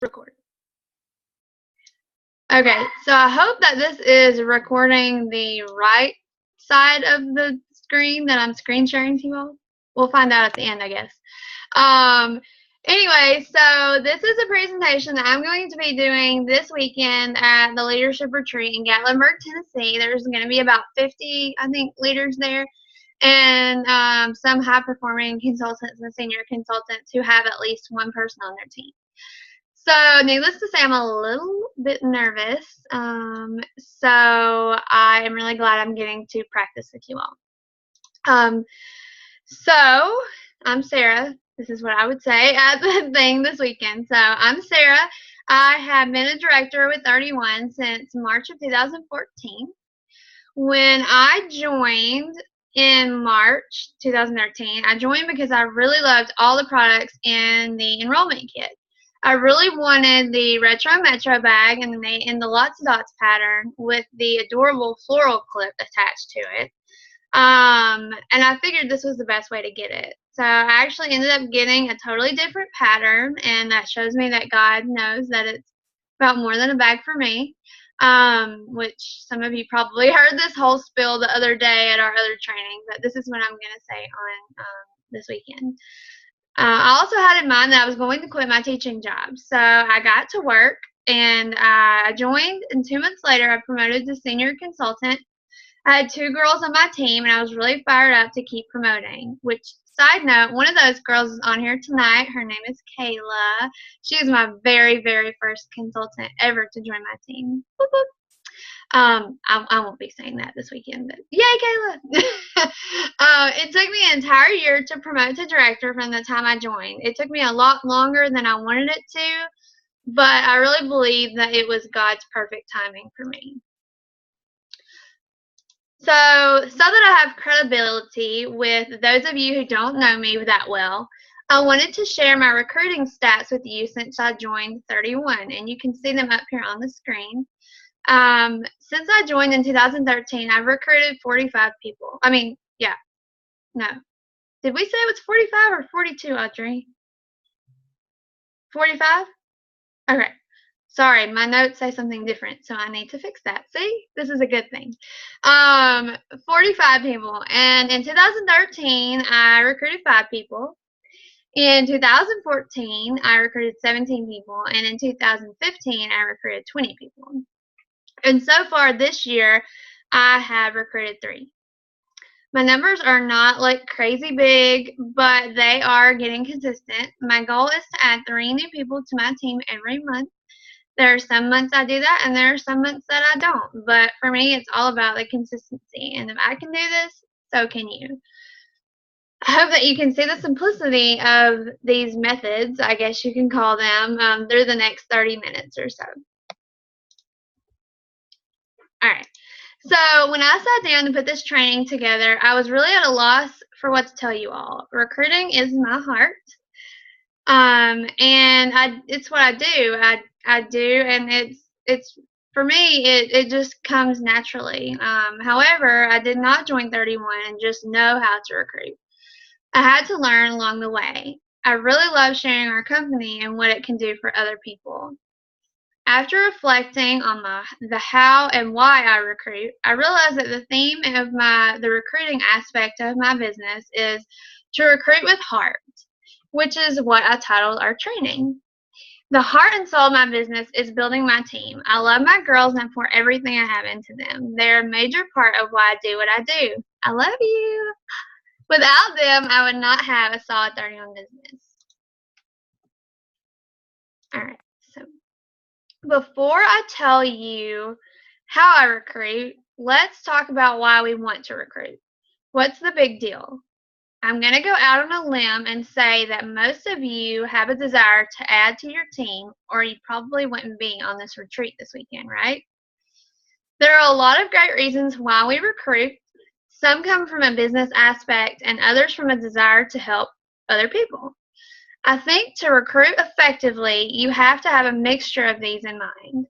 Record. Okay, so I hope that this is recording the right side of the screen that I'm screen sharing to you all. We'll find out at the end, I guess. Um, anyway, so this is a presentation that I'm going to be doing this weekend at the Leadership Retreat in Gatlinburg, Tennessee. There's going to be about 50, I think, leaders there, and some high-performing consultants and senior consultants who have at least one person on their team. So, needless to say, I'm a little bit nervous. So I am really glad I'm getting to practice with you all. So I'm Sarah. This is what I would say at the thing this weekend. So I'm Sarah. I have been a director with 31 since March of 2014. When I joined in March 2013, I joined because I really loved all the products in the enrollment kit. I really wanted the retro metro bag in the lots of dots pattern with the adorable floral clip attached to it. And I figured this was the best way to get it. So I actually ended up getting a totally different pattern, and that shows me that God knows that it's about more than a bag for me. Which some of you probably heard this whole spiel the other day at our other training, but this is what I'm going to say on this weekend. I also had in mind that I was going to quit my teaching job. So I got to work and I joined, and 2 months later I promoted to senior consultant. I had 2 girls on my team, and I was really fired up to keep promoting. Which, side note, one of those girls is on here tonight. Her name is Kayla. She was my very, very first consultant ever to join my team. Boop, boop. I won't be saying that this weekend, but yay, Kayla! It took me an entire year to promote to director from the time I joined. It took me a lot longer than I wanted it to, but I really believe that it was God's perfect timing for me. So that I have credibility with those of you who don't know me that well, I wanted to share my recruiting stats with you since I joined 31, and you can see them up here on the screen. Since I joined in 2013, I've recruited 45 people. No. Did we say it was 45 or 42, Audrey? 45? Okay. Sorry, my notes say something different, so I need to fix that. See? This is a good thing. 45 people. And in 2013, I recruited 5 people. In 2014, I recruited 17 people. And in 2015, I recruited 20 people. And so far this year, I have recruited 3. My numbers are not like crazy big, but they are getting consistent. My goal is to add 3 new people to my team every month. There are some months I do that, and there are some months that I don't. But for me, it's all about the consistency. And if I can do this, so can you. I hope that you can see the simplicity of these methods, I guess you can call them, through the next 30 minutes or so. All right. So when I sat down to put this training together, I was really at a loss for what to tell you all. Recruiting is my heart. And it's what I do. I do, and it's for me. It just comes naturally. However, I did not join 31 and just know how to recruit. I had to learn along the way. I really love sharing our company and what it can do for other people. After reflecting on the how and why I recruit, I realized that the theme of the recruiting aspect of my business is to recruit with heart, which is what I titled our training. The heart and soul of my business is building my team. I love my girls and pour everything I have into them. They're a major part of why I do what I do. I love you. Without them, I would not have a solid 31 business. All right, so before I tell you how I recruit, let's talk about why we want to recruit. What's the big deal? I'm going to go out on a limb and say that most of you have a desire to add to your team, or you probably wouldn't be on this retreat this weekend, right? There are a lot of great reasons why we recruit. Some come from a business aspect and others from a desire to help other people. I think to recruit effectively, you have to have a mixture of these in mind.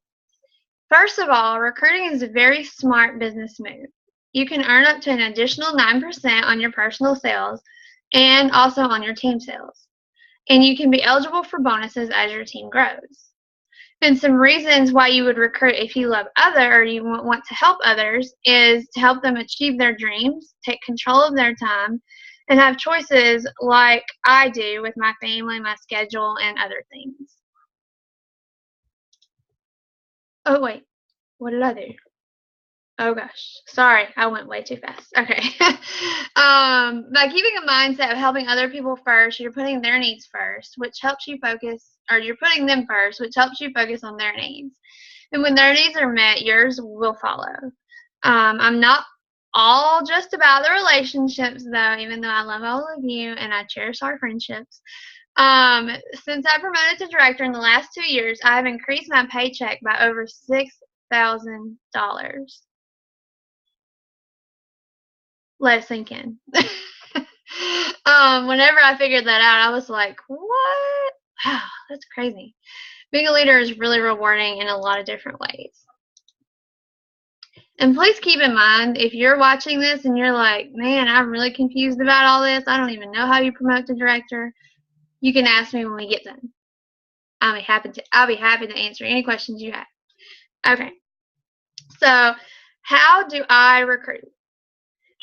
First of all, recruiting is a very smart business move. You can earn up to an additional 9% on your personal sales and also on your team sales. And you can be eligible for bonuses as your team grows. And some reasons why you would recruit if you love other or you want to help others is to help them achieve their dreams, take control of their time, and have choices like I do with my family, my schedule, and other things. Oh, wait. What did I do? Oh gosh, sorry, I went way too fast. Okay. By keeping a mindset of helping other people first, you're putting their needs first, which helps you focus, or you're putting them first, which helps you focus on their needs. And when their needs are met, yours will follow. I'm not all just about the relationships, though, even though I love all of you and I cherish our friendships. Since I promoted to director in the last 2 years, I have increased my paycheck by over $6,000. Let it sink in. Whenever I figured that out, I was like, what? Wow, that's crazy. Being a leader is really rewarding in a lot of different ways. And please keep in mind, if you're watching this and you're like, man, I'm really confused about all this, I don't even know how you promote to director, you can ask me when we get done. I'll be happy to answer any questions you have. Okay. So, how do I recruit?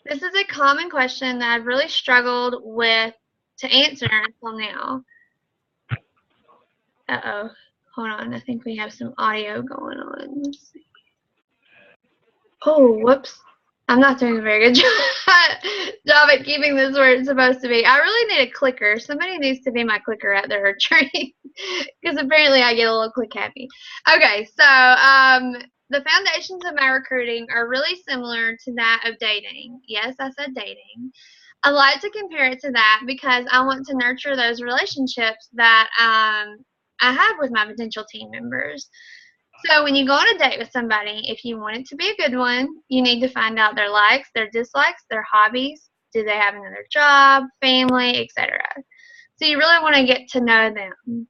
This is a common question that I've really struggled with to answer until now. Uh-oh. Hold on. I think we have some audio going on. Let's see. Oh, whoops. I'm not doing a very good job at keeping this where it's supposed to be. I really need a clicker. Somebody needs to be my clicker at the retreat because apparently I get a little click happy. Okay, so the foundations of my recruiting are really similar to that of dating. Yes, I said dating. I like to compare it to that because I want to nurture those relationships that I have with my potential team members. So when you go on a date with somebody, if you want it to be a good one, you need to find out their likes, their dislikes, their hobbies. Do they have another job, family, etc. So you really want to get to know them.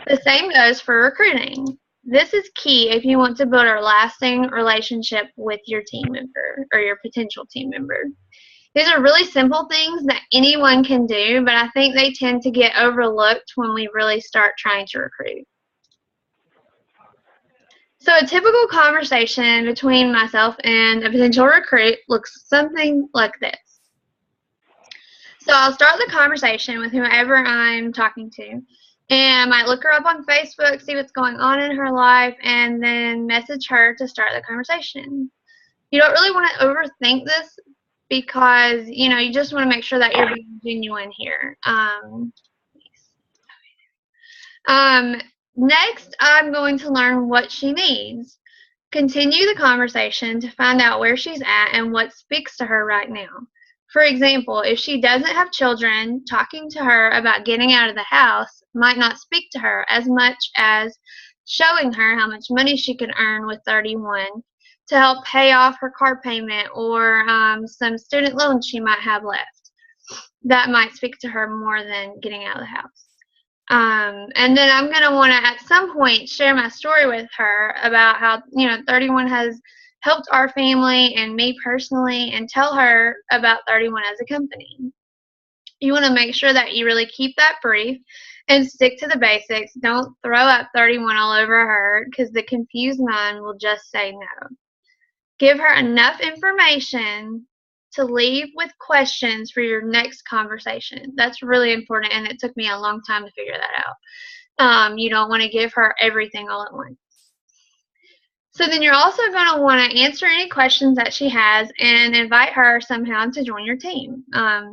The same goes for recruiting. This is key if you want to build a lasting relationship with your team member or your potential team member. These are really simple things that anyone can do, but I think they tend to get overlooked when we really start trying to recruit. So a typical conversation between myself and a potential recruit looks something like this. So I'll start the conversation with whoever I'm talking to, and I might look her up on Facebook, see what's going on in her life, and then message her to start the conversation. You don't really want to overthink this because, you just want to make sure that you're being genuine here. Next, I'm going to learn what she needs. Continue the conversation to find out where she's at and what speaks to her right now. For example, if she doesn't have children, talking to her about getting out of the house might not speak to her as much as showing her how much money she could earn with 31 to help pay off her car payment or some student loans she might have left. That might speak to her more than getting out of the house. And then I'm going to want to, at some point, share my story with her about how, 31 has helped our family and me personally, and tell her about 31 as a company. You want to make sure that you really keep that brief and stick to the basics. Don't throw up 31 all over her because the confused mind will just say no. Give her enough information to leave with questions for your next conversation. That's really important, and it took me a long time to figure that out. You don't want to give her everything all at once. So then you're also going to want to answer any questions that she has and invite her somehow to join your team.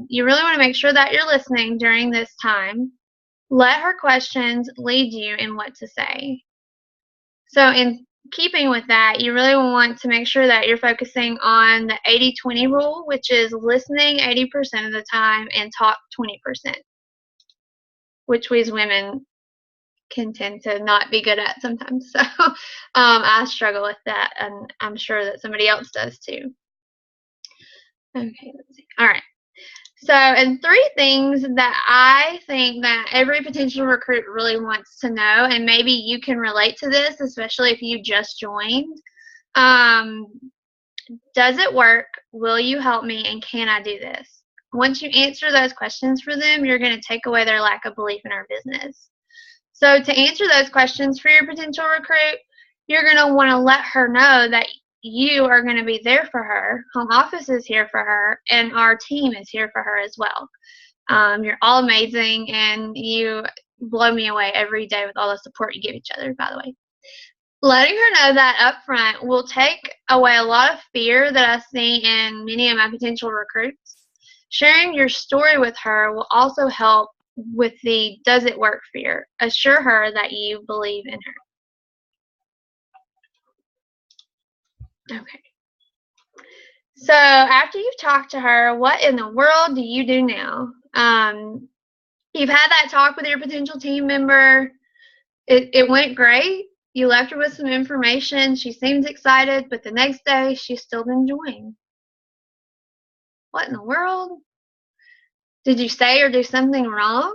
You really want to make sure that you're listening during this time. Let her questions lead you in what to say. So in keeping with that, you really want to make sure that you're focusing on the 80-20 rule, which is listening 80% of the time and talk 20%, which we as women can tend to not be good at sometimes. So I struggle with that, and I'm sure that somebody else does too. Okay, let's see. All right. So, and 3 things that I think that every potential recruit really wants to know, and maybe you can relate to this, especially if you just joined. Does it work? Will you help me? And can I do this? Once you answer those questions for them, you're going to take away their lack of belief in our business. So to answer those questions for your potential recruit, you're going to want to let her know that you are going to be there for her. Home office is here for her, and our team is here for her as well. You're all amazing, and you blow me away every day with all the support you give each other, by the way. Letting her know that up front will take away a lot of fear that I see in many of my potential recruits. Sharing your story with her will also help with the does it work fear. Assure her that you believe in her. Okay. So after you've talked to her, what in the world do you do now? You've had that talk with your potential team member. It went great. You left her with some information. She seems excited, but the next day she still didn't join. What in the world? Did you say or do something wrong?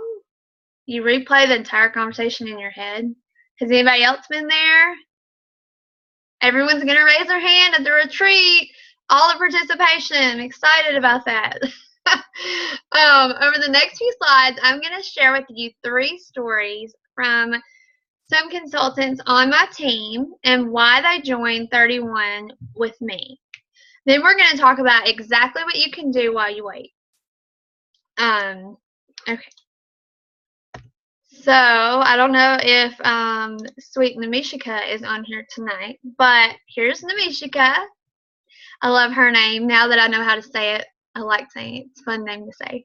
You replay the entire conversation in your head. Has anybody else been there? Everyone's going to raise their hand at the retreat. All the participation. I'm excited about that. Over the next few slides, I'm going to share with you 3 stories from some consultants on my team and why they joined 31 with me. Then we're going to talk about exactly what you can do while you wait. Okay. So I don't know if sweet Namishika is on here tonight, but here's Namishika. I love her name. Now that I know how to say it, I like saying it. It's a fun name to say.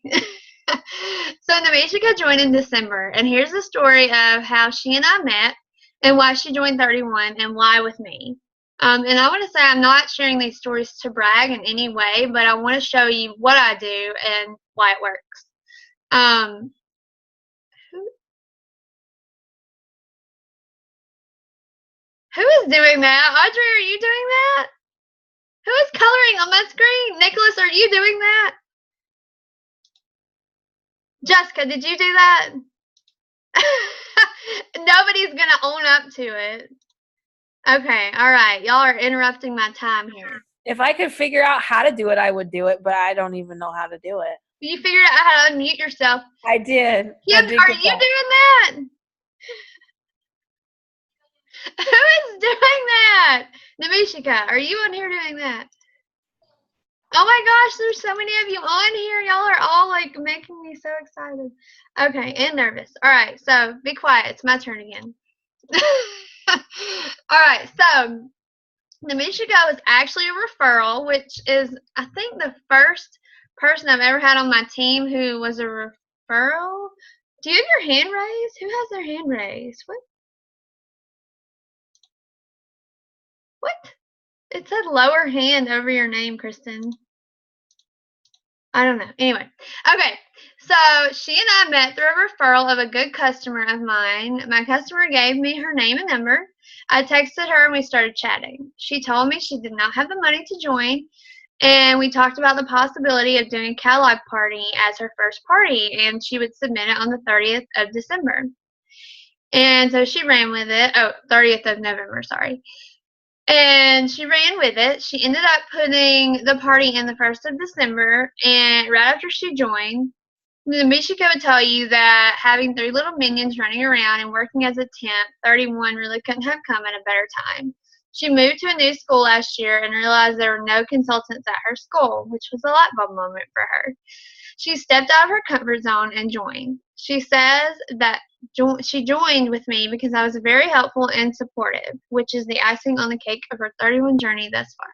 So Namishika joined in December, and here's the story of how she and I met and why she joined 31 and why with me. And I want to say I'm not sharing these stories to brag in any way, but I want to show you what I do and why it works. Who is doing that? Audrey, are you doing that? Who is coloring on my screen? Nicholas, are you doing that? Jessica, did you do that? Nobody's going to own up to it. Okay, all right. Y'all are interrupting my time here. If I could figure out how to do it, I would do it, but I don't even know how to do it. You figured out how to unmute yourself. I did. Kim, are you doing that? Who is doing that? Namishika, are you on here doing that? Oh my gosh, there's so many of you on here. Y'all are all like making me so excited. Okay, and nervous. All right, so be quiet. It's my turn again. All right, so Namishika was actually a referral, which is, I think, the first person I've ever had on my team who was a referral. Do you have your hand raised? Who has their hand raised? What? It said lower hand over your name, Kristen. I don't know. Anyway, okay. So she and I met through a referral of a good customer of mine. My customer gave me her name and number. I texted her and we started chatting. She told me she did not have the money to join, and we talked about the possibility of doing a Cadillac party as her first party, and she would submit it on the 30th of December. And so she ran with it. Oh, 30th of November, sorry. And she ran with it. She ended up putting the party in the 1st of December, and right after she joined, Mishika would tell you that having 3 little minions running around and working as a temp, 31 really couldn't have come at a better time. She moved to a new school last year and realized there were no consultants at her school, which was a light bulb moment for her. She stepped out of her comfort zone and joined. She says that she joined with me because I was very helpful and supportive, which is the icing on the cake of her 31 journey thus far.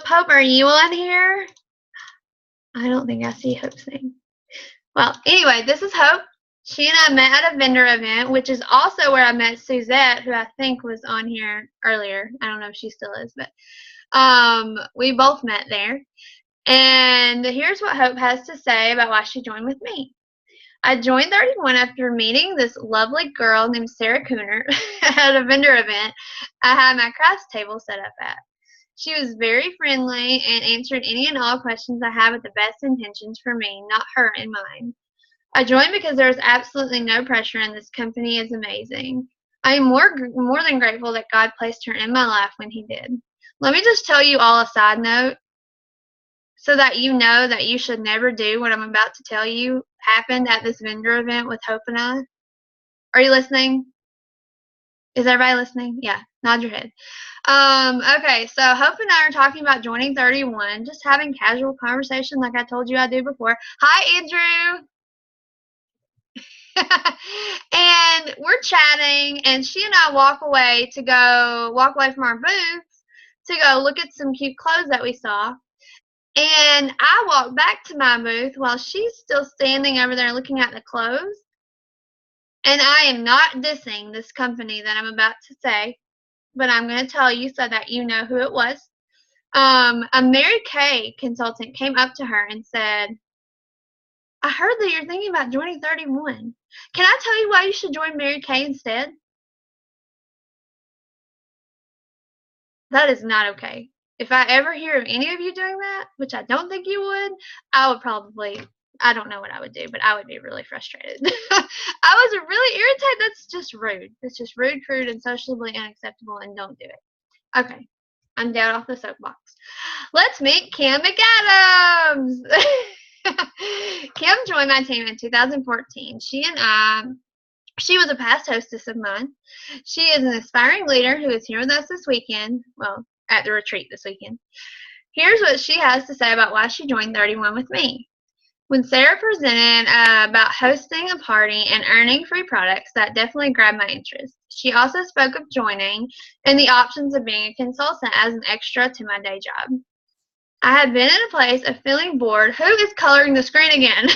Hope, are you on here? I don't think I see Hope's name. Well, anyway, this is Hope. She and I met at a vendor event, which is also where I met Suzette, who I think was on here earlier. I don't know if she still is, but we both met there. And here's what Hope has to say about why she joined with me. I joined 31 after meeting this lovely girl named Sarah Cooner at a vendor event I had my crafts table set up at. She was very friendly and answered any and all questions I had with the best intentions for me, not her in mind. I joined because there was absolutely no pressure, and this company is amazing. I am more than grateful that God placed her in my life when He did. Let me just tell you all a side note. so that you know that you should never do what I'm about to tell you happened at this vendor event with Hope and I. Are you listening? Is everybody listening? Yeah, nod your head. Okay, so Hope and I are talking about joining 31, just having casual conversation like I told you I do before. Hi, Andrew. And we're chatting, and she and I walk away from our booths to go look at some cute clothes that we saw. And I walk back to my booth while she's still standing over there looking at the clothes. And I am not dissing this company that I'm about to say, but I'm going to tell you so that you know who it was. A Mary Kay consultant came up to her and said, I heard that you're thinking about joining 31. Can I tell you why you should join Mary Kay instead? That is not okay. If I ever hear of any of you doing that, which I don't think you would, I would probably, I don't know what I would do, but I would be really frustrated. I was really irritated. That's just rude. It's just rude, crude, and socially unacceptable, and don't do it. Okay, I'm down off the soapbox. Let's meet Kim McAdams. Kim joined my team in 2014. She was a past hostess of mine. She is an aspiring leader who is here with us this weekend. Well, at the retreat this weekend. Here's what she has to say about why she joined 31 with me. When Sarah presented about hosting a party and earning free products, that definitely grabbed my interest. She also spoke of joining and the options of being a consultant as an extra to my day job. I had been in a place of feeling bored. Who is coloring the screen again?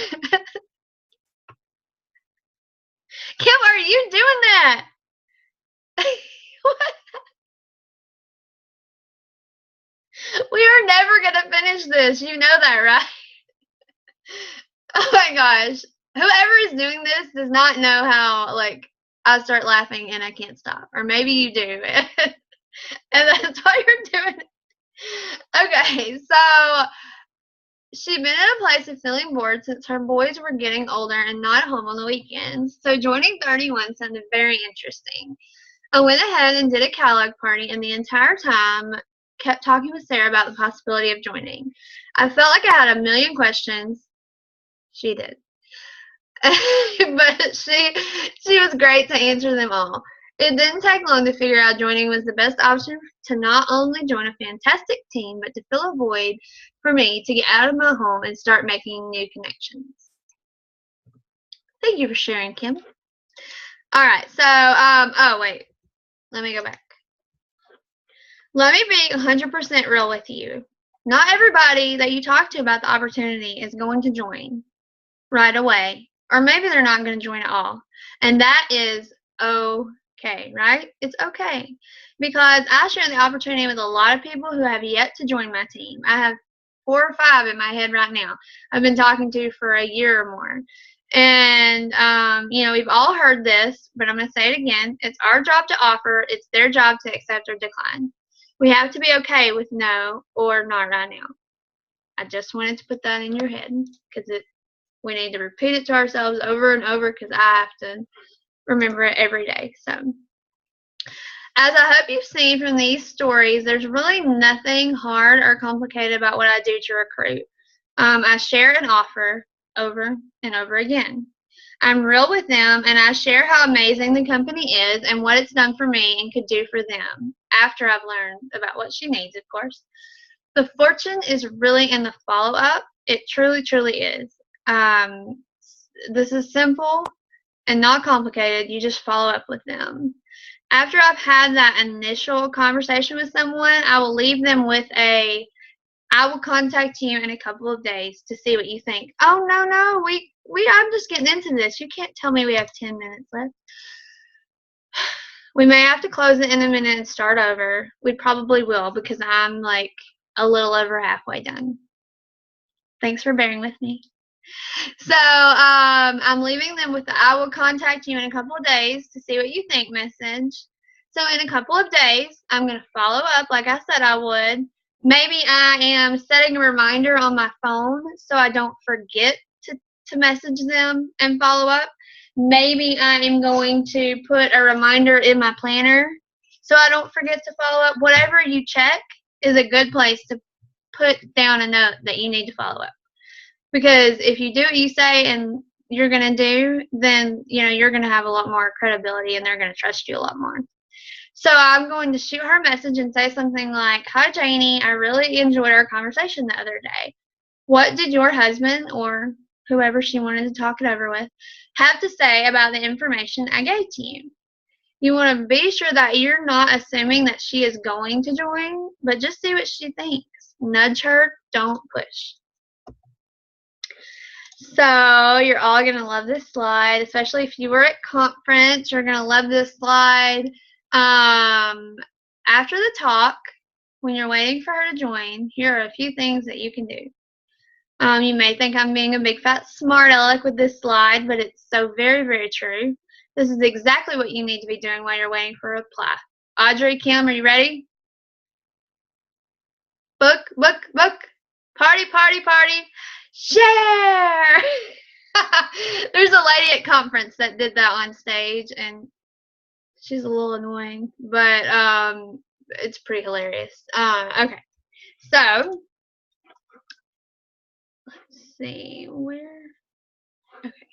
Kim, are you doing that? What? We are never going to finish this. You know that, right? Oh my gosh. Whoever is doing this does not know how, like, I start laughing and I can't stop. Or maybe you do. And that's why you're doing it. Okay, so she'd been in a place of feeling bored since her boys were getting older and not home on the weekends. So joining 31 sounded very interesting. I went ahead and did a catalog party, and the entire time kept talking with Sarah about the possibility of joining. I felt like I had a million questions. She did. But she was great to answer them all. It didn't take long to figure out joining was the best option to not only join a fantastic team, but to fill a void for me to get out of my home and start making new connections. Thank you for sharing, Kim. All right, so, oh, wait. Let me go back. Let me be 100% real with you. Not everybody that you talk to about the opportunity is going to join right away, or maybe they're not going to join at all. And that is okay, right? It's okay. Because I share the opportunity with a lot of people who have yet to join my team. I have 4 or 5 in my head right now I've been talking to for a year or more. And, we've all heard this, but I'm going to say it again. It's our job to offer. It's their job to accept or decline. We have to be okay with no or not right now. I just wanted to put that in your head because we need to repeat it to ourselves over and over because I have to remember it every day. So, as I hope you've seen from these stories, there's really nothing hard or complicated about what I do to recruit. I share and offer over and over again. I'm real with them, and I share how amazing the company is and what it's done for me and could do for them after I've learned about what she needs, of course. The fortune is really in the follow-up. It truly, truly is. This is simple and not complicated. You just follow up with them. After I've had that initial conversation with someone, I will leave them with I will contact you in a couple of days to see what you think. Oh, no, I'm just getting into this. You can't tell me we have 10 minutes left. We may have to close it in a minute and start over. We probably will because I'm like a little over halfway done. Thanks for bearing with me. So I'm leaving them with the I will contact you in a couple of days to see what you think message. So in a couple of days, I'm going to follow up like I said I would. Maybe I am setting a reminder on my phone so I don't forget to message them and follow up. Maybe I am going to put a reminder in my planner so I don't forget to follow up. Whatever you check is a good place to put down a note that you need to follow up. Because if you do what you say and you're going to do, then, you're going to have a lot more credibility and they're going to trust you a lot more. So I'm going to shoot her a message and say something like, "Hi, Janie, I really enjoyed our conversation the other day. What did your husband," or whoever she wanted to talk it over with, "have to say about the information I gave to you?" You want to be sure that you're not assuming that she is going to join, but just see what she thinks. Nudge her, don't push. So you're all going to love this slide, especially if you were at conference. You're going to love this slide. After the talk, when you're waiting for her to join, here are a few things that you can do. You may think I'm being a big fat smart aleck with this slide, but it's so very, very true. This is exactly what you need to be doing while you're waiting for a reply. Audrey, Kim, are you ready? Book, book, book. Party, party, party. Share! There's a lady at conference that did that on stage, and she's a little annoying, but it's pretty hilarious. Okay, so let's see where. Okay,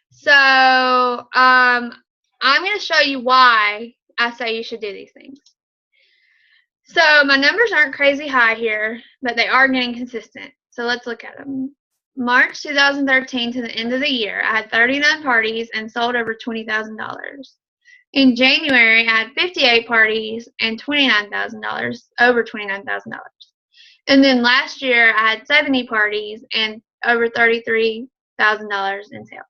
so I'm going to show you why I say you should do these things. So my numbers aren't crazy high here, but they are getting consistent. So let's look at them. March 2013 to the end of the year, I had 39 parties and sold over $20,000. In January, I had 58 parties and $29,000, over $29,000. And then last year, I had 70 parties and over $33,000 in sales.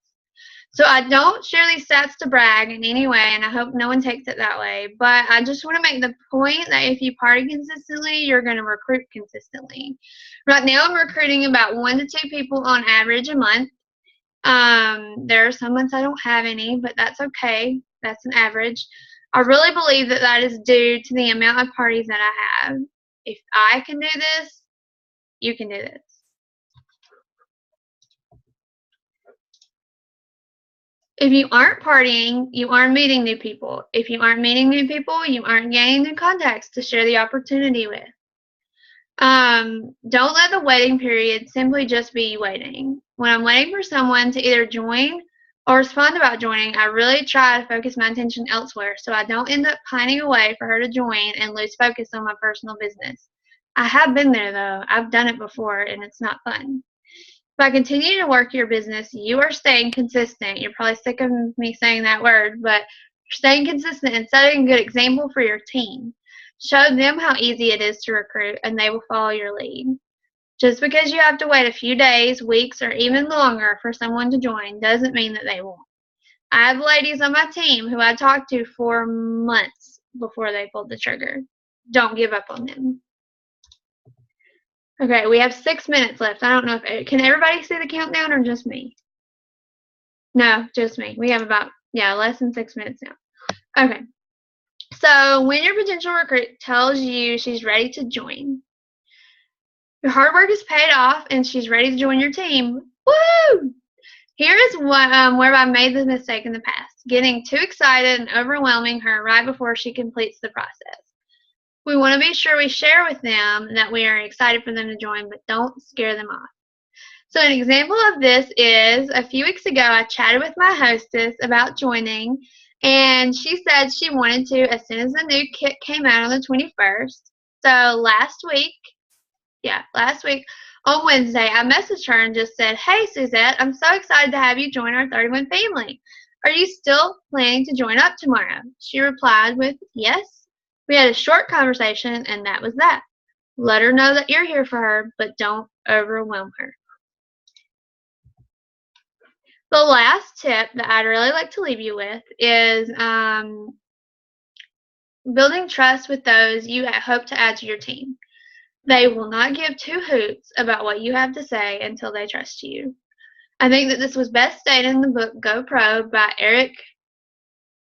So I don't share these stats to brag in any way, and I hope no one takes it that way. But I just want to make the point that if you party consistently, you're going to recruit consistently. Right now, I'm recruiting about 1 to 2 people on average a month. There are some months I don't have any, but that's okay. That's an average. I really believe that that is due to the amount of parties that I have. If I can do this, you can do this. If you aren't partying, you aren't meeting new people. If you aren't meeting new people, you aren't gaining new contacts to share the opportunity with. Don't let the waiting period simply just be waiting. When I'm waiting for someone to either join or respond about joining, I really try to focus my attention elsewhere so I don't end up pining away for her to join and lose focus on my personal business. I have been there though. I've done it before and it's not fun. By continuing to work your business, you are staying consistent. You're probably sick of me saying that word, but you're staying consistent and setting a good example for your team. Show them how easy it is to recruit, and they will follow your lead. Just because you have to wait a few days, weeks, or even longer for someone to join doesn't mean that they won't. I have ladies on my team who I talked to for months before they pulled the trigger. Don't give up on them. Okay, we have 6 minutes left. I don't know if can everybody see the countdown or just me? No, just me. We have about less than 6 minutes now. Okay. So when your potential recruit tells you she's ready to join, your hard work is paid off and she's ready to join your team. Woo! Here is where I made the mistake in the past, getting too excited and overwhelming her right before she completes the process. We want to be sure we share with them that we are excited for them to join, but don't scare them off. So an example of this is a few weeks ago, I chatted with my hostess about joining, and she said she wanted to as soon as the new kit came out on the 21st. So last week on Wednesday, I messaged her and just said, "Hey, Suzette, I'm so excited to have you join our 31 family. Are you still planning to join up tomorrow?" She replied with, "Yes." We had a short conversation, and that was that. Let her know that you're here for her, but don't overwhelm her. The last tip that I'd really like to leave you with is building trust with those you hope to add to your team. They will not give two hoots about what you have to say until they trust you. I think that this was best stated in the book Go Pro by Eric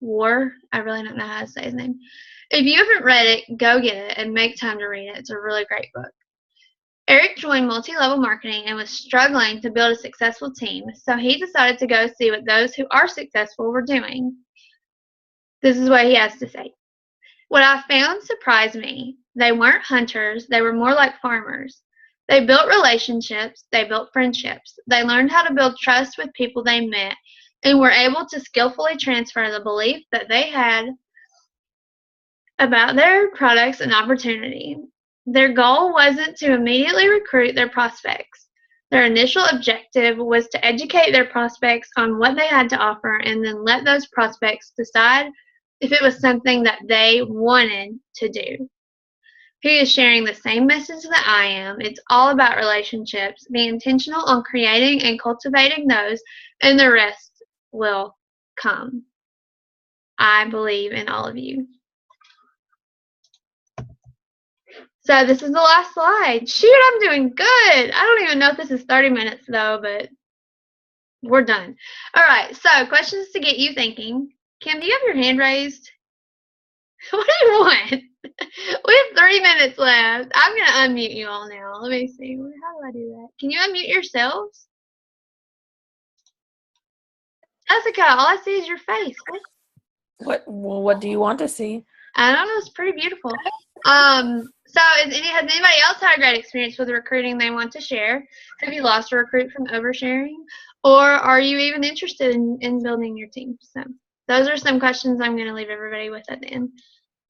War. I really don't know how to say his name. If you haven't read it, go get it and make time to read it. It's a really great book. Eric joined multi-level marketing and was struggling to build a successful team, so he decided to go see what those who are successful were doing. This is what he has to say. "What I found surprised me. They weren't hunters, they were more like farmers. They built relationships, they built friendships, they learned how to build trust with people they met, and were able to skillfully transfer the belief that they had about their products and opportunity. Their goal wasn't to immediately recruit their prospects. Their initial objective was to educate their prospects on what they had to offer and then let those prospects decide if it was something that they wanted to do. He is sharing the same message that I am. It's all about relationships. Be intentional on creating and cultivating those, and the rest will come. I believe in all of you. So this is the last slide. Shoot, I'm doing good. I don't even know if this is 30 minutes though, but we're done. All right, so questions to get you thinking. Kim, do you have your hand raised? What do you want? We have 3 minutes left. I'm going to unmute you all now. Let me see. How do I do that? Can you unmute yourselves? Jessica, all I see is your face. What do you want to see? I don't know. It's pretty beautiful. So has anybody else had a great experience with recruiting they want to share? Have you lost a recruit from oversharing? Or are you even interested in building your team? So those are some questions I'm going to leave everybody with at the end.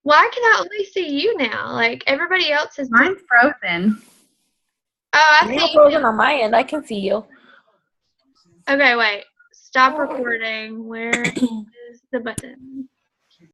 Why can I only see you now? Like everybody else is. Mine's frozen. Oh, I You're see. frozen on my end. I can see you. Okay, wait. Stop recording. Where is the button?